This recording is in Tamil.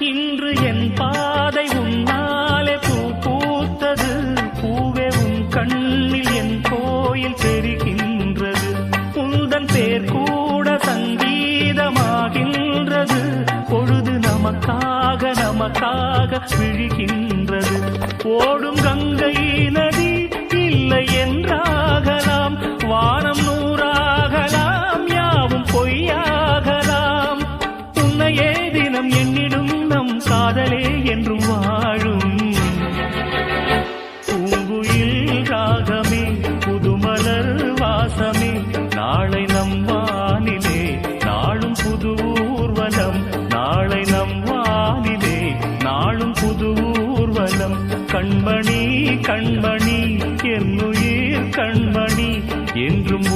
இன்று என் பாதை உன்னாலே பூ பூத்தது. பூவே உன் கண்ணில் என் கோயில் தெரிகின்றது. உந்தன் பேர் கூட சங்கீதமாகின்றது. பொழுது நமக்காக நமக்காக விழுகின்றது. ஓடும் கங்கை நதி இல்லை என்றாகலாம். வானம் நூறாகலாம், யாவும் பொய்யாகலாம். உன்னையே தினம் எண்ணிடும் நம் காதலே என்றும் வாழும். பூங்குயில் ராகமே, புதுமலர் வாசமே, நாளை நம் வானிலே நாளும் புது ஊர்வலம். நாளை நம் வானிலே நாளும் புது ஊர்வலம். கண்மணி கண்மணி என்னுயிர் கண்மணி என்றும்